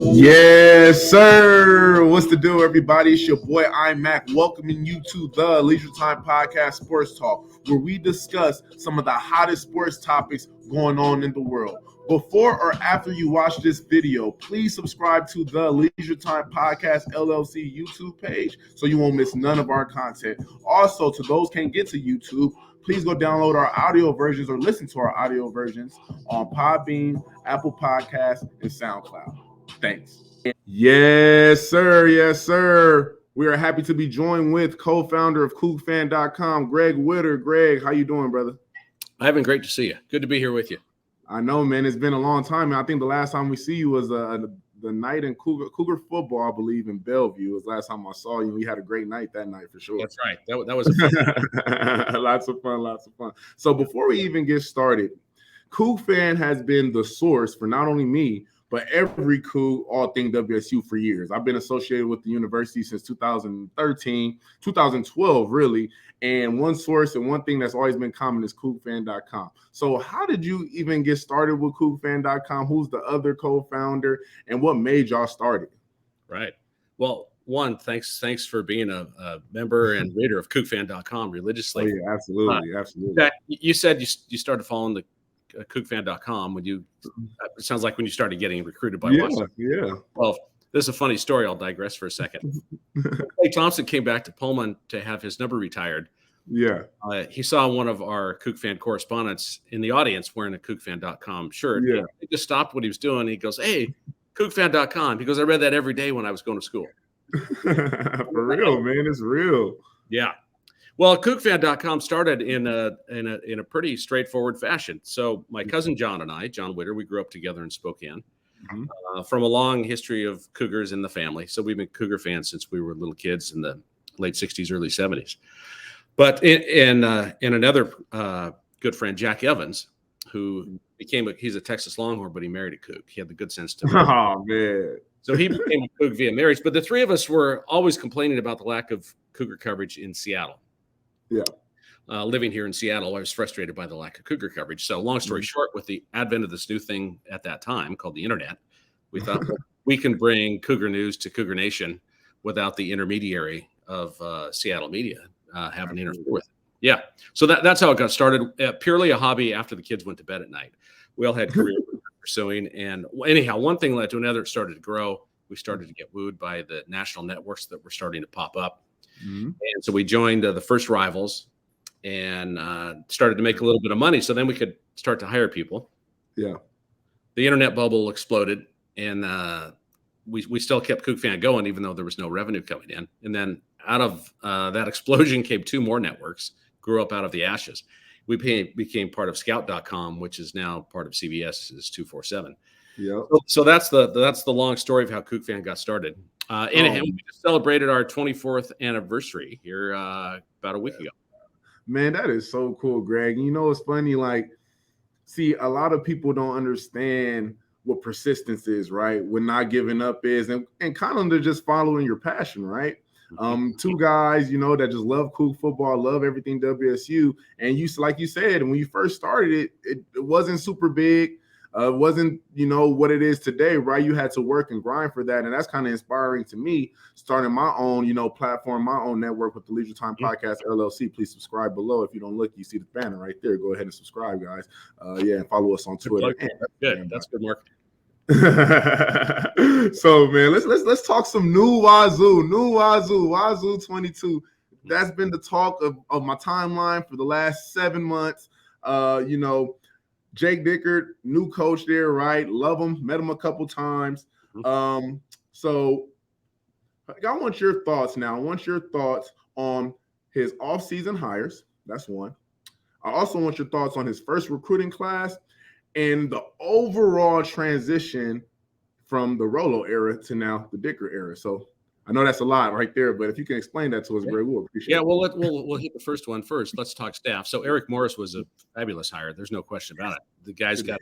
Yes, sir. What's the deal, everybody? It's your boy, I'm Mac, welcoming you to the Leisure Time Podcast Sports Talk, where we discuss some of the hottest sports topics going on in the world. Before or after you watch this video, please subscribe to the Leisure Time Podcast LLC YouTube page so you won't miss none of our content. Also, to those who can't get to YouTube, please go download our audio versions or listen to our audio versions on Podbean, Apple Podcasts, and SoundCloud. Thanks. Yes, sir. Yes, sir. We are happy to be joined with co-founder of COUGSFan.com, Greg Witter. Greg, how you doing, brother? Ivan, great to see you. Good to be here with you. I know, man. It's been a long time. I think the last time we see you was the night in Cougar football, I believe, in Bellevue. It was the last time I saw you. We had a great night that night for sure. That's right. That was a fun night. Lots of fun. So before we even get started, Coug Fan has been the source for not only me, but every Coug, all thing WSU for years. I've been associated with the university since 2013, 2012, really. And one source and one thing that's always been common is COUGSFan.com. So how did you even get started with COUGSFan.com? Who's the other co-founder? And what made y'all started? Right. Well, one, thanks for being a member and reader of COUGSFan.com religiously. Oh, yeah, absolutely. In fact, you said you started following the COUGSFan.com when you it sounds like when you started getting recruited by Washington. Yeah. Well, this is a funny story. I'll digress for a second. Clay Thompson came back to Pullman to have his number retired. Yeah. He saw one of our COUGSFan correspondents in the audience wearing a COUGSFan.com shirt. Yeah. He just stopped what he was doing. He goes, "Hey, COUGSFan.com." He goes, "I read that every day when I was going to school." For real, man. It's real. Yeah. Well, COUGSFan.com started in a pretty straightforward fashion. So my cousin John and I, John Witter, we grew up together in Spokane. From a long history of Cougars in the family. So we've been Cougar fans since we were little kids in the late 60s, early 70s. But in another good friend, Jack Evans, who he's a Texas Longhorn, but he married a Coug. He had the good sense to marry. Oh, man. So he became a Coug via marriage. But the three of us were always complaining about the lack of Cougar coverage in Seattle. Yeah. Living here in Seattle, I was frustrated by the lack of Cougar coverage. So long story short, with the advent of this new thing at that time called the internet, we thought we can bring Cougar news to Cougar Nation without the intermediary of Seattle media having to interfere with it. Yeah. So that's how it got started. Purely a hobby after the kids went to bed at night. We all had careers we were pursuing. And anyhow, one thing led to another. It started to grow. We started to get wooed by the national networks that were starting to pop up. And so we joined the first Rivals and started to make a little bit of money. So then we could start to hire people. Yeah. The internet bubble exploded, and we still kept COUGSFan going, even though there was no revenue coming in. And then out of that explosion came two more networks, grew up out of the ashes. We became part of Scout.com, which is now part of CBS's 247. Yeah. So that's the long story of how COUGSFan got started. And we just celebrated our 24th anniversary here about a week ago. Man, that is so cool, Greg. You know, it's funny, like, see, a lot of people don't understand what persistence is, right? What not giving up is, and kind of just following your passion, right? Two guys, you know, that just love Coug football, love everything WSU. And like you said, when you first started it wasn't super big. It wasn't, you know, what it is today, right? You had to work and grind for that. And that's kind of inspiring to me, starting my own, you know, platform, my own network with the Leisure Time Podcast LLC. Please subscribe below. If you don't look, you see the banner right there. Go ahead and subscribe, guys. And follow us on Twitter. Good. That's good marketing. So, man, let's talk some new Wazoo 22. That's been the talk of my timeline for the last 7 months. You know, Jake Dickert, new coach there, right? Love him. Met him a couple times. So I want your thoughts now. I want your thoughts on his offseason hires. That's one. I also want your thoughts on his first recruiting class and the overall transition from the Rolo era to now the Dickert era. So I know that's a lot right there, but if you can explain that to us, Greg, we'll appreciate it. Yeah, well, we'll hit the first one first. Let's talk staff. So Eric Morris was a fabulous hire. There's no question about it. The guy's got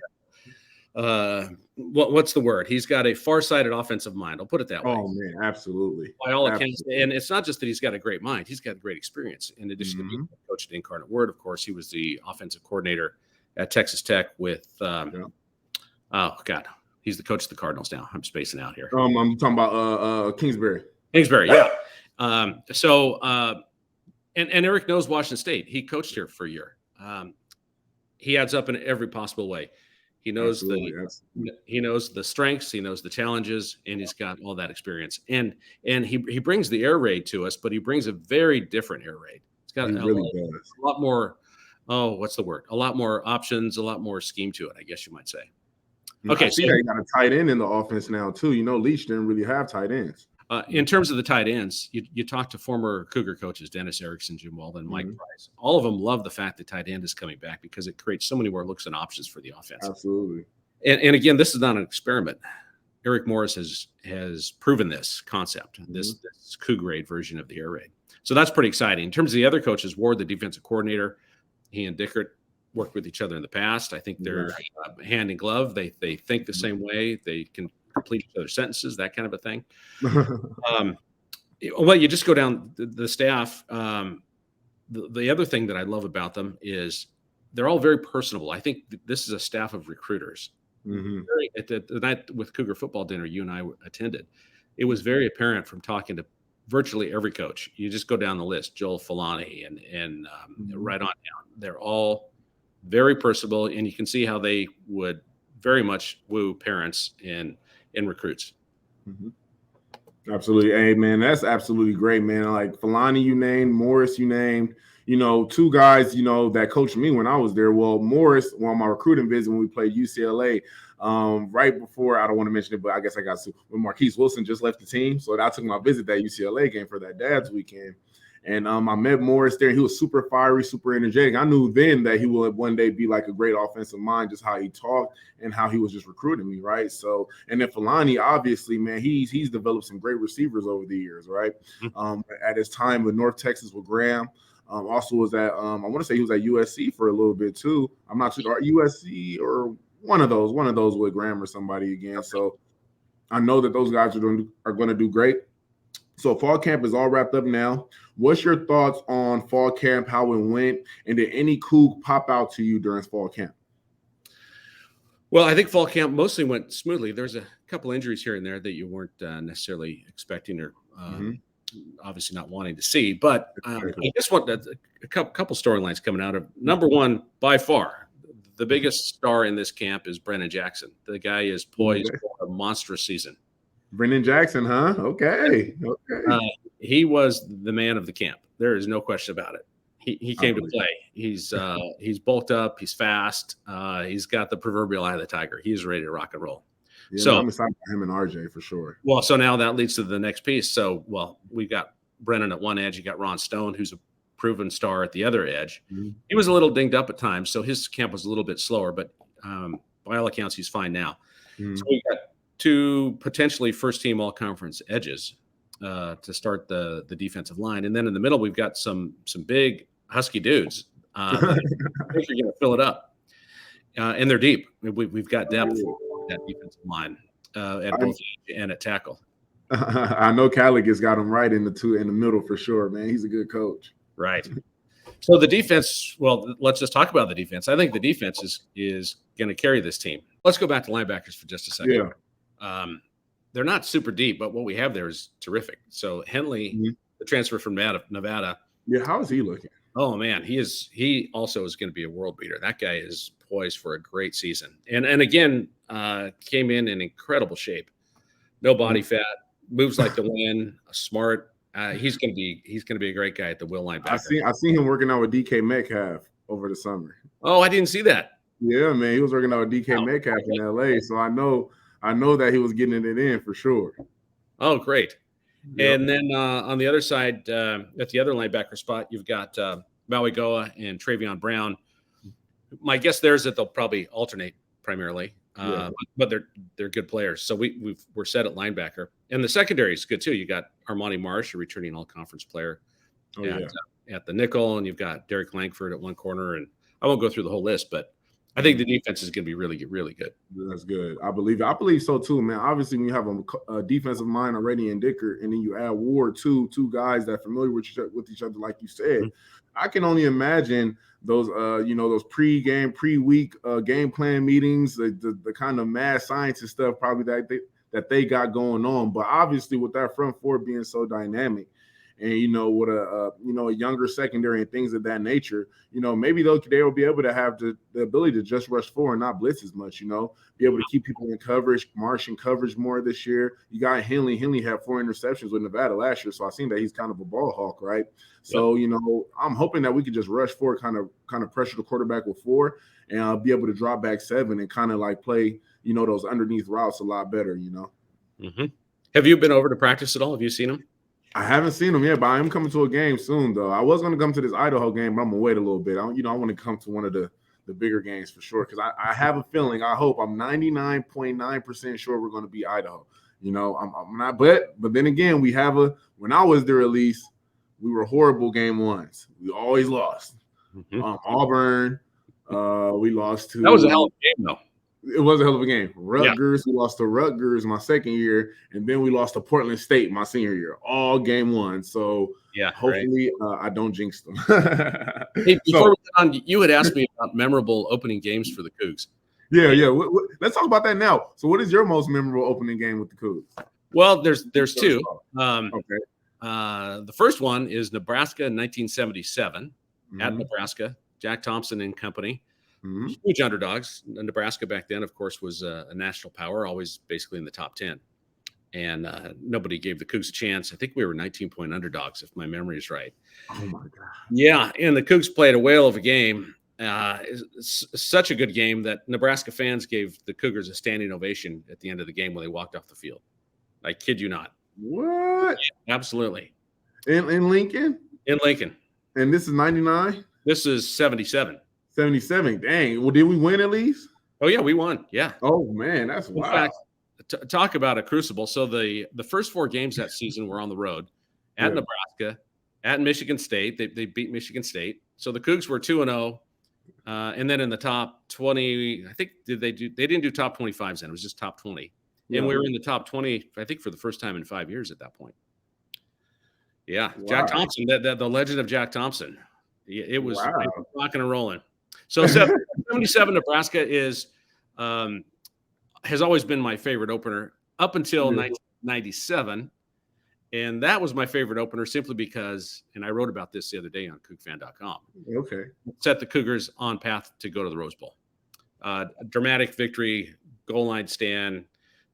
what's the word? He's got a far-sighted offensive mind. I'll put it that way. Oh, man, absolutely. By all accounts, and it's not just that he's got a great mind. He's got great experience. In addition to being coach at Incarnate Word, of course, he was the offensive coordinator at Texas Tech with He's the coach of the Cardinals now. I'm spacing out here. I'm talking about Kingsbury. Kingsbury, yeah. And Eric knows Washington State. He coached here for a year. He adds up in every possible way. He knows he knows the strengths, he knows the challenges, and he's got all that experience. And he brings the air raid to us, but he brings a very different air raid. It's got a lot more. Oh, what's the word? A lot more options, a lot more scheme to it, I guess you might say. Okay, I see that you got a tight end in the offense now too. Leach didn't really have tight ends. In terms of the tight ends, you talk to former Cougar coaches, Dennis Erickson, Jim Walden, Mike Price. All of them love the fact that tight end is coming back because it creates so many more looks and options for the offense. Absolutely. And again, this is not an experiment. Eric Morris has proven this concept, this Cougar raid version of the air raid. So that's pretty exciting. In terms of the other coaches, Ward, the defensive coordinator, he and Dickert worked with each other in the past. I think they're hand in glove. They think the same way. They can complete each other's sentences, that kind of a thing. Well, you just go down the staff. The other thing that I love about them is they're all very personable. I think this is a staff of recruiters. At the night with Cougar football dinner you and I attended, it was very apparent from talking to virtually every coach. You just go down the list, Joel Falani and right on down. They're all very personable, and you can see how they would very much woo parents and recruits. Absolutely. Hey, man, that's absolutely great, man. Like Falani, you named, Morris, you named, two guys, that coached me when I was there. Well, Morris, on my recruiting visit when we played UCLA, right before, I don't want to mention it, but I guess I got to, when Marquise Wilson just left the team. So I took my visit that UCLA game for that dad's weekend. And I met Morris there. He was super fiery, super energetic. I knew then that he would one day be like a great offensive mind, just how he talked and how he was just recruiting me, right? So, and then Falani, obviously, man, he's developed some great receivers over the years, right? At his time with North Texas with Graham, also was at I want to say he was at USC for a little bit too. I'm not sure, or USC or one of those with Graham or somebody again. So I know that those guys are going to do great. So fall camp is all wrapped up now. What's your thoughts on fall camp, how it went, and did any Coug pop out to you during fall camp? Well, I think fall camp mostly went smoothly. There's a couple injuries here and there that you weren't necessarily expecting or obviously not wanting to see. But I just want a couple storylines coming out of. Number one, by far, the biggest star in this camp is Brennan Jackson. The guy is poised for a monstrous season. Brennan Jackson, huh? Okay. He was the man of the camp. There is no question about it. He came to play. He's bulked up. He's fast. He's got the proverbial eye of the tiger. He's ready to rock and roll. Yeah, so I'm excited for him and RJ for sure. Well, so now that leads to the next piece. So, we got Brennan at one edge. You got Ron Stone, who's a proven star at the other edge. He was a little dinged up at times, so his camp was a little bit slower. But by all accounts, he's fine now. So we got two potentially first-team all-conference edges to start the defensive line. And then in the middle, we've got some big husky dudes. I think you're going to fill it up. And they're deep. We've got depth in that defensive line at both edge and at tackle. I know Callaghan's got him right in the middle for sure, man. He's a good coach. Right. So the defense, well, let's just talk about the defense. I think the defense is going to carry this team. Let's go back to linebackers for just a second. Yeah. They're not super deep, but what we have there is terrific. So Henley, the transfer from Nevada. Yeah, how is he looking? Oh man, he also is going to be a world beater. That guy is poised for a great season. And again, came in incredible shape. No body fat, moves like the wind, smart. He's going to be a great guy at the will linebacker. I seen him working out with DK Metcalf over the summer. Oh, I didn't see that. Yeah, man, he was working out with DK Metcalf in LA. So I know that he was getting it in for sure. Oh, great. Yep. And then on the other side, at the other linebacker spot, you've got Maui Goa and Travion Brown. My guess there is that they'll probably alternate primarily, but they're good players. So we're set at linebacker. And the secondary is good too. You got Armani Marsh, a returning all-conference player at the nickel, and you've got Derek Langford at one corner. And I won't go through the whole list, but I think the defense is going to be really good. That's good. I believe so too, man. Obviously, when you have a defensive mind already in Dicker, and then you add Ward, two guys that are familiar with each other, like you said, I can only imagine those those pre-week game plan meetings, the kind of mad science and stuff probably that they got going on. But obviously, with that front four being so dynamic, and with a younger secondary and things of that nature, maybe they'll be able to have the ability to just rush forward and not blitz as much, be able to keep people in coverage, march in coverage more this year. You got Henley had 4 interceptions with Nevada last year, so I seen that he's kind of a ball hawk, right? So I'm hoping that we could just rush forward, kind of pressure the quarterback with 4, and be able to drop back 7 and kind of like play those underneath routes a lot better. Have you been over to practice at all? Have you seen him? I haven't seen him yet, but I am coming to a game soon, though. I was going to come to this Idaho game, but I'm going to wait a little bit. I want to come to one of the bigger games for sure, because I have a feeling, I'm 99.9% sure we're going to beat Idaho. I'm not, but then again, when I was there, at least, we were horrible game ones. We always lost. Auburn, we lost to. That was a hell of a game, though. It was a hell of a game. Rutgers, we lost to Rutgers my second year, and then we lost to Portland State my senior year. All game 1. So hopefully I don't jinx them. Hey, before we get on, you had asked me about memorable opening games for the Cougs. Yeah. Let's talk about that now. So, what is your most memorable opening game with the Cougs? Well, there's 2. Okay. The first one is Nebraska in 1977 at Nebraska. Jack Thompson and company. Huge underdogs. Nebraska back then, of course, was a national power, always basically in the top 10. And nobody gave the Cougs a chance. I think we were 19-point underdogs, if my memory is right. Oh, my God. Yeah, and the Cougs played a whale of a game. It's such a good game that Nebraska fans gave the Cougars a standing ovation at the end of the game when they walked off the field. I kid you not. What? Yeah, absolutely. In Lincoln? In Lincoln. And this is 99? This is 77. 77. Dang. Well, did we win at least? Oh, yeah, we won. Yeah. Oh, man, that's wild. In fact, talk about a crucible. So the first 4 games that season were on the road at Nebraska, at Michigan State. They beat Michigan State. So the Cougs were 2-0. And then in the top 20, I think they didn't do top 25s then. It was just top 20. Yeah. And we were in the top 20, I think, for the first time in 5 years at that point. Yeah. Wow. Jack Thompson, the legend of Jack Thompson. It was rocking and rolling. So 77 Nebraska has always been my favorite opener up until 1997. And that was my favorite opener simply because, and I wrote about this the other day on CougFan.com. Okay. Set the Cougars on path to go to the Rose Bowl. A dramatic victory, goal line stand,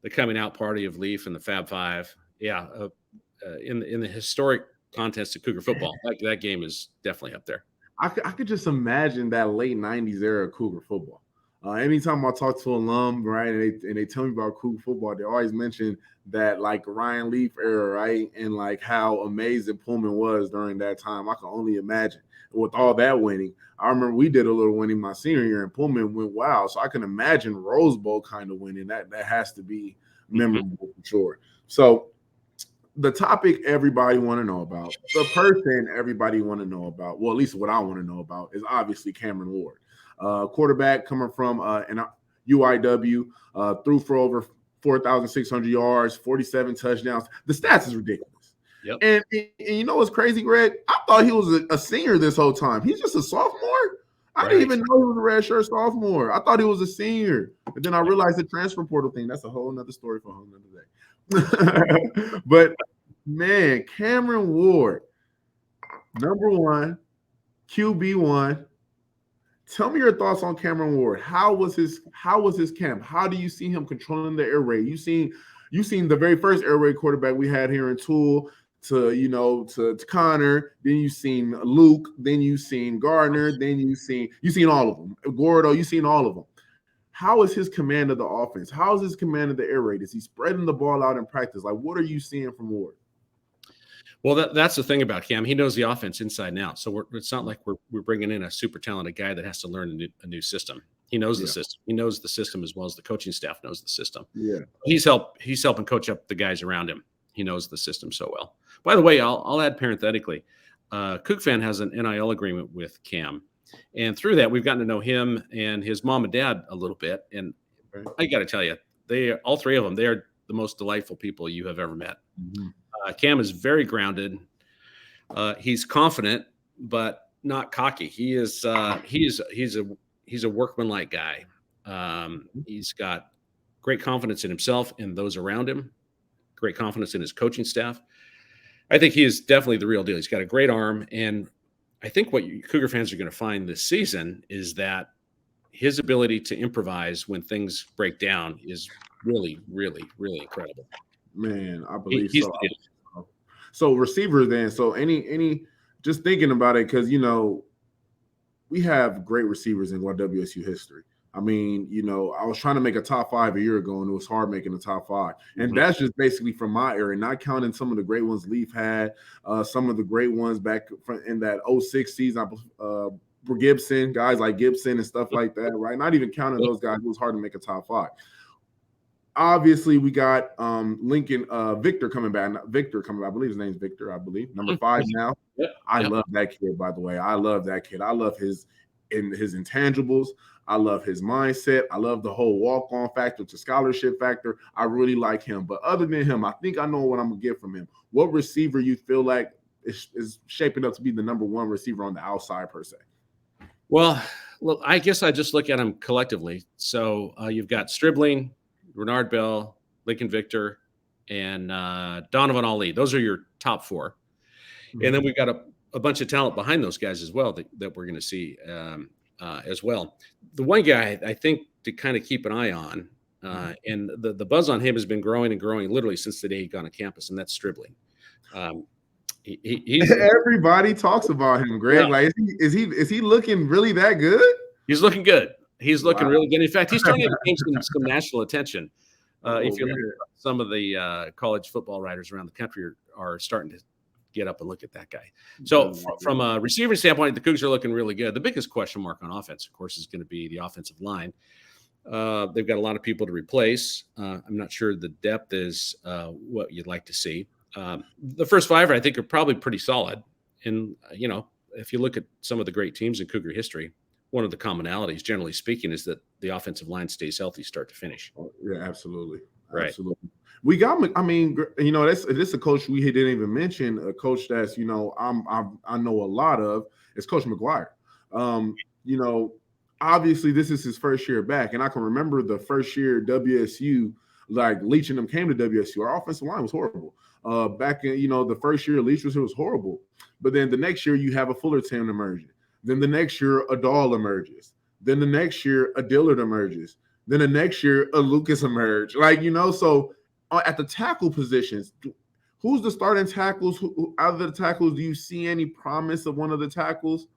the coming out party of Leaf and the Fab Five. Yeah. In the historic contest of Cougar football, that game is definitely up there. I could just imagine that late 90s era of Cougar football. Anytime I talk to alum, right, and they tell me about Cougar football, they always mention that like Ryan Leaf era, right, and like how amazing Pullman was during that time. I can only imagine. With all that winning, I remember we did a little winning my senior year, and Pullman went wild. So I can imagine Rose Bowl kind of winning. That has to be memorable for sure. So the topic everybody want to know about, the person everybody want to know about, well, at least what I want to know about, is obviously Cameron Ward. Quarterback coming from an UIW, threw for over 4,600 yards, 47 touchdowns. The stats is ridiculous. Yep. And you know what's crazy, Greg? I thought he was a senior this whole time. He's just a sophomore? I didn't even know he was a redshirt sophomore. I thought he was a senior. But then I realized the transfer portal thing, that's a whole nother story for a whole nother day. But, man, Cameron Ward, number 1, QB1. Tell me your thoughts on Cameron Ward. How was his camp? How do you see him controlling the air raid? You seen the very first air raid quarterback we had here in Toole to Connor. Then you seen Luke. Then you seen Gardner. Then you seen all of them. Gordo. You seen all of them. How is his command of the offense? How is his command of the air raid? Is he spreading the ball out in practice? Like, what are you seeing from Ward? Well, that's the thing about Cam. He knows the offense inside and out. So it's not like we're bringing in a super talented guy that has to learn a new system. He knows the system. He knows the system as well as the coaching staff knows the system. Yeah, he's helping coach up the guys around him. He knows the system so well. By the way, I'll add parenthetically, CougFan has an NIL agreement with Cam, And through that, we've gotten to know him and his mom and dad a little bit. And I got to tell you, all three of them, they are the most delightful people you have ever met. Mm-hmm. Cam is very grounded. He's confident, but not cocky. He's a workmanlike guy. He's got great confidence in himself and those around him, great confidence in his coaching staff. I think he is definitely the real deal. He's got a great arm. And I think what Cougar fans are going to find this season is that his ability to improvise when things break down is really, really, really incredible. Man, I believe so. So receiver then. So any just thinking about it, because we have great receivers in WSU history. I mean, I was trying to make a top 5 a year ago, and it was hard making the top 5. And that's just basically from my area, not counting some of the great ones Leaf had, some of the great ones back in that 06 season, Gibson, guys like Gibson and stuff like that, right? Not even counting those guys, it was hard to make a top 5. Obviously, we got Witter coming back. I believe his name's Witter, number 5 now. I love that kid, by the way. I love that kid. I love his intangibles. I love his mindset. I love the whole walk-on factor to scholarship factor. I really like him. But other than him, I think I know what I'm going to get from him. What receiver you feel like is shaping up to be the number 1 receiver on the outside, per se? Well, I guess I just look at them collectively. So you've got Stribling, Renard Bell, Lincoln Victor, and Donovan Ali. Those are your top 4. Mm-hmm. And then we've got a bunch of talent behind those guys as well that we're going to see as well. The one guy I think to kind of keep an eye on, and the buzz on him has been growing and growing literally since the day he got on campus, and that's Stribling. Everybody talks about him, Greg. Yeah. Like, is he looking really that good? He's looking good. He's looking really good. In fact, he's starting to gain some national attention. If you look at some of the college football writers around the country are starting to get up and look at that guy. So from a receiver standpoint, the Cougs are looking really good. The biggest question mark on offense, of course, is going to be the offensive line. They've got a lot of people to replace. I'm not sure the depth is what you'd like to see. The first 5, I think, are probably pretty solid. And, if you look at some of the great teams in Cougar history, one of the commonalities, generally speaking, is that the offensive line stays healthy start to finish. Oh, yeah, absolutely. Right. Absolutely. We got, this is a coach we didn't even mention, a coach that's, I know a lot of, is Coach McGuire. Obviously this is his first year back. And I can remember the first year WSU, like Leach and them came to WSU, our offensive line was horrible. Back in, the first year Leach was horrible. But then the next year you have a Fullerton emerging. Then the next year a Dahl emerges. Then the next year a Dillard emerges. Then the next year a Lucas emerged. So at the tackle positions, who's the starting tackles? Out of the tackles, do you see any promise of one of the tackles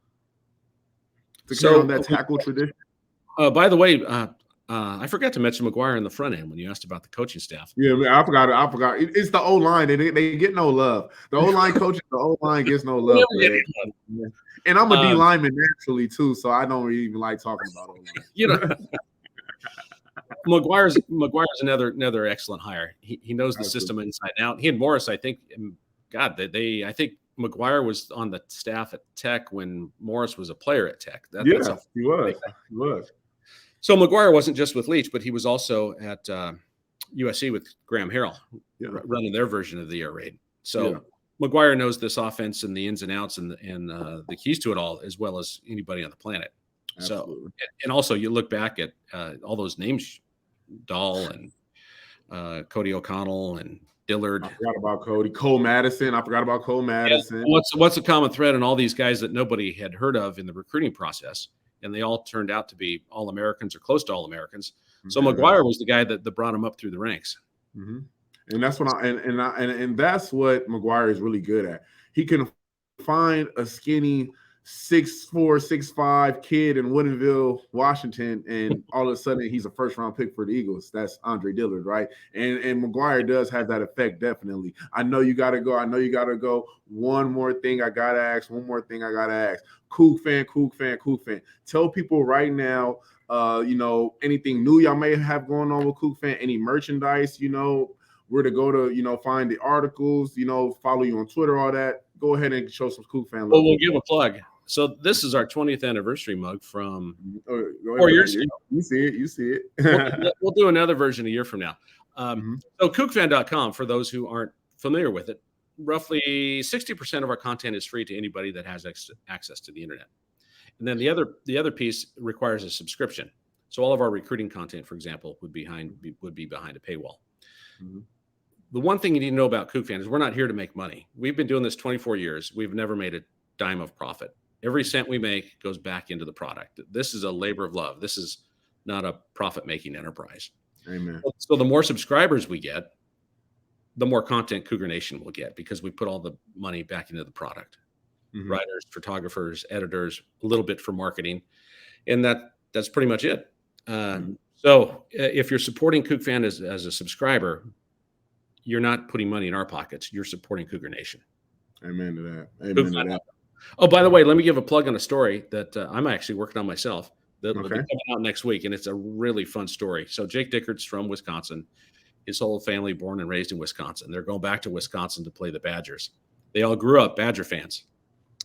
to carry on that tackle tradition? By the way, I forgot to mention McGuire in the front end when you asked about the coaching staff. Yeah, man, I forgot. It's the O-line. They get no love. The O-line coaches, the O-line gets no love. And I'm a D lineman naturally too, so I don't really even like talking about O-line. McGuire's another excellent hire. He knows the system inside out. He and Morris, I think, I think McGuire was on the staff at Tech when Morris was a player at Tech. He was. So McGuire wasn't just with Leach, but he was also at USC with Graham Harrell, running their version of the air raid. So McGuire knows this offense and the ins and outs and the keys to it all as well as anybody on the planet. Absolutely. So, and also you look back at all those names, Dahl and Cody O'Connell and Dillard. I forgot about Cody. Cole Madison. I forgot about Cole Madison. Yeah. What's the common thread in all these guys that nobody had heard of in the recruiting process? And they all turned out to be All-Americans or close to All-Americans. So McGuire was the guy that brought him up through the ranks. Mm-hmm. And that's what and that's what McGuire is really good at. He can find a skinny 6'4", 6'5" kid in Woodinville, Washington, and all of a sudden he's a first-round pick for the Eagles. That's Andre Dillard, right? And McGuire does have that effect, definitely. I know you got to go. One more thing I got to ask. Coug fan. Tell people right now, anything new y'all may have going on with Coug fan, any merchandise, where to go to, find the articles, follow you on Twitter, all that. Go ahead and show some Coug fan love. Well, we'll give a plug. So this is our 20th anniversary mug from Oh, 4 years ago. You see it. We'll do another version a year from now. Mm-hmm. So COUGFan.com, for those who aren't familiar with it, roughly 60% of our content is free to anybody that has access to the internet. And then the other piece requires a subscription. So all of our recruiting content, for example, would be behind a paywall. Mm-hmm. The one thing you need to know about COUGFan is we're not here to make money. We've been doing this 24 years. We've never made a dime of profit. Every cent we make goes back into the product. This is a labor of love. This is not a profit-making enterprise. Amen. So the more subscribers we get, the more content Cougar Nation will get, because we put all the money back into the product. Mm-hmm. Writers, photographers, editors, a little bit for marketing. And that's pretty much it. So if you're supporting COUGFan as a subscriber, you're not putting money in our pockets. You're supporting Cougar Nation. Amen to that. Amen to that. Oh, by the way, let me give a plug on a story that I'm actually working on myself. That'll be coming out next week, and it's a really fun story. So Jake Dickert's from Wisconsin. His whole family born and raised in Wisconsin. They're going back to Wisconsin to play the Badgers. They all grew up Badger fans.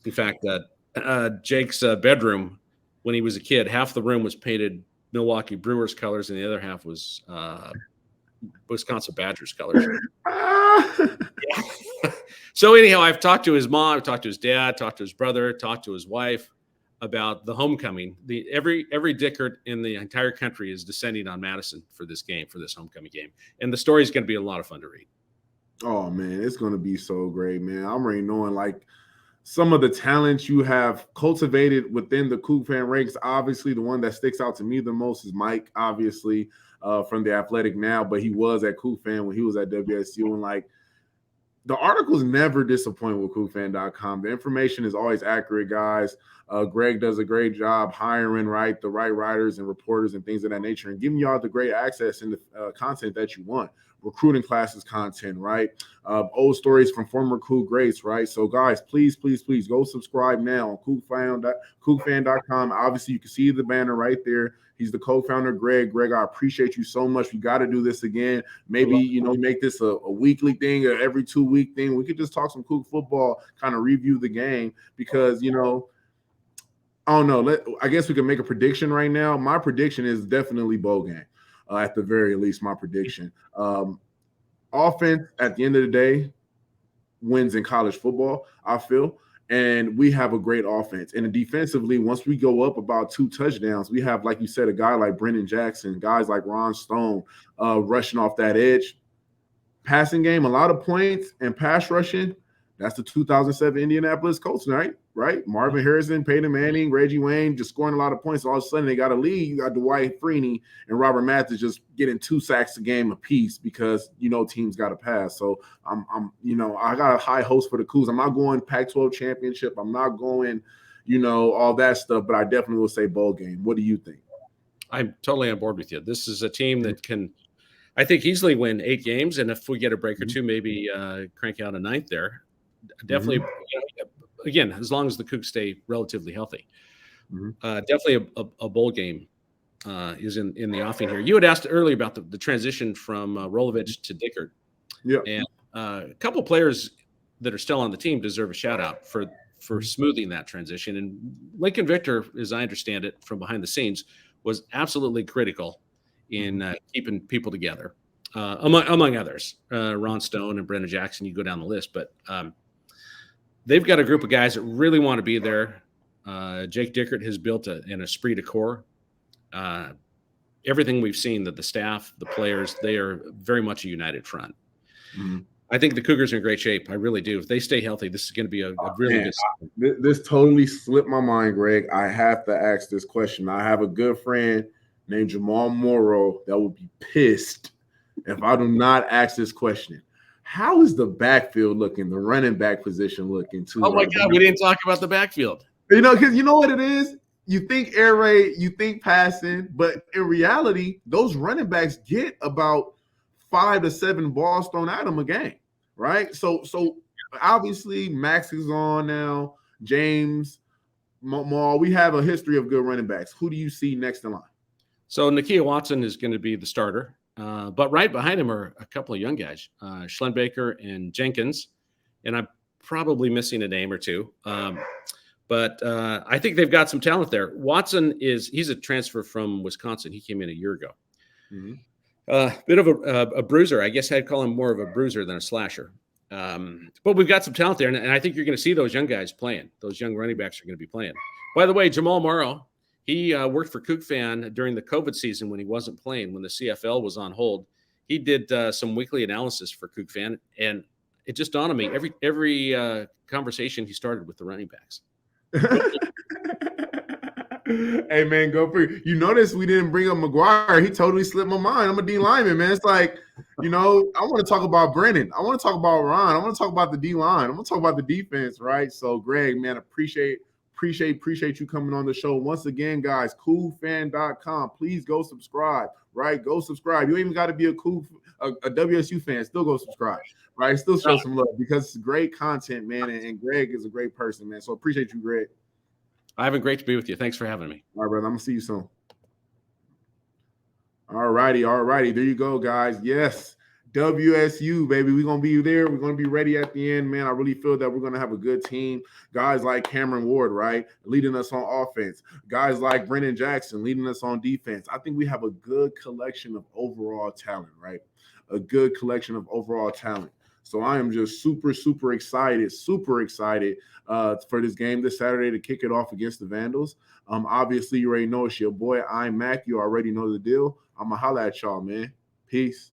In fact, Jake's bedroom, when he was a kid, half the room was painted Milwaukee Brewers colors, and the other half was Wisconsin Badgers colors. So anyhow, I've talked to his mom, I've talked to his dad, talked to his brother, talked to his wife about the homecoming. Every Dickert in the entire country is descending on Madison for this homecoming game. And the story is going to be a lot of fun to read. Oh, man, it's going to be so great, man. I'm already knowing, like, some of the talent you have cultivated within the COUGFan ranks. Obviously, the one that sticks out to me the most is Mike, obviously, from The Athletic now, but he was at COUGFan when he was at WSU. And, like, the articles never disappoint with COUGFan.com. The information is always accurate, guys. Greg does a great job hiring the right writers and reporters and things of that nature, and giving y'all the great access and the content that you want. Recruiting classes content, right? Old stories from former Coug greats, right? So, guys, please go subscribe now on COUGFan.com. Obviously, you can see the banner right there. He's the co-founder, Greg. Greg, I appreciate you so much. We got to do this again. Maybe, make this a weekly thing or every 2-week thing. We could just talk some Coug football, kind of review the game, because, I don't know. I guess we can make a prediction right now. My prediction is definitely bowl game. At the very least, my prediction. Offense, at the end of the day, wins in college football, I feel. And we have a great offense. And defensively, once we go up about 2 touchdowns, we have, like you said, a guy like Brennan Jackson, guys like Ron Stone rushing off that edge. Passing game, a lot of points, and pass rushing. That's the 2007 Indianapolis Colts, right? Marvin Harrison, Peyton Manning, Reggie Wayne just scoring a lot of points. All of a sudden, they got a lead. You got Dwight Freeney and Robert Mathis just getting 2 sacks a game apiece because, teams got to pass. So, I got a high hopes for the Cougs. I'm not going Pac-12 championship. I'm not going, all that stuff, but I definitely will say bowl game. What do you think? I'm totally on board with you. This is a team that can, I think, easily win 8 games. And if we get a break or two, maybe crank out a 9th there. Definitely, again, as long as the Cougs stay relatively healthy. Definitely a bowl game is in the offing here. You had asked earlier about the transition from Rolovich to Dickert. Yeah. And a couple of players that are still on the team deserve a shout out for smoothing that transition. And Lincoln Victor, as I understand it from behind the scenes, was absolutely critical in keeping people together, among others. Ron Stone and Brennan Jackson, you go down the list, but they've got a group of guys that really want to be there. Jake Dickert has built an esprit de corps. Everything we've seen, that the staff, the players, they are very much a united front. I think the Cougars are in great shape. I really do. If they stay healthy, this is going to be a really good season. This totally slipped my mind, Greg. I have to ask this question. I have a good friend named Jamal Morrow that would be pissed if I do not ask this question. How is the backfield looking, the running back position looking too? Oh, my God, we didn't talk about the backfield. Because you know what it is? You think air raid, you think passing, but in reality, those running backs get about 5 to 7 balls thrown at them a game, right? So obviously Max is on now, James, Maul. We have a history of good running backs. Who do you see next in line? So Nakia Watson is going to be the starter. But right behind him are a couple of young guys, Schlenbaker and Jenkins. And I'm probably missing a name or two. But But I think they've got some talent there. Watson he's a transfer from Wisconsin. He came in a year ago. Bit of a bruiser. I guess I'd call him more of a bruiser than a slasher. But we've got some talent there, and I think you're going to see those young guys playing. Those young running backs are going to be playing. By the way, Jamal Morrow, he worked for COUGS during the COVID season when he wasn't playing, when the CFL was on hold. He did some weekly analysis for COUGS, and it just dawned on me, every conversation he started with the running backs. Hey, man, go for it. You notice we didn't bring up McGuire. He totally slipped my mind. I'm a D lineman, man. It's like, I want to talk about Brennan. I want to talk about Ron. I want to talk about the D line. I want to talk about the defense, right? So, Greg, man, appreciate you coming on the show. Once again, guys, coolfan.com. Please go subscribe, right? Go subscribe. You even got to be a WSU fan. Still go subscribe, right? Still show some love because it's great content, man. And Greg is a great person, man. So appreciate you, Greg. Ivan, great to be with you. Thanks for having me. All right, brother. I'm going to see you soon. All righty. There you go, guys. Yes, WSU, baby. We're going to be there. We're going to be ready at the end, man. I really feel that we're going to have a good team. Guys like Cameron Ward, right, leading us on offense. Guys like Brennan Jackson leading us on defense. I think we have a good collection of overall talent, right? A good collection of overall talent. So I am just super excited for this game this Saturday to kick it off against the Vandals. Obviously, you already know it's your boy, I'm Mac. You already know the deal. I'm going to holla at y'all, man. Peace.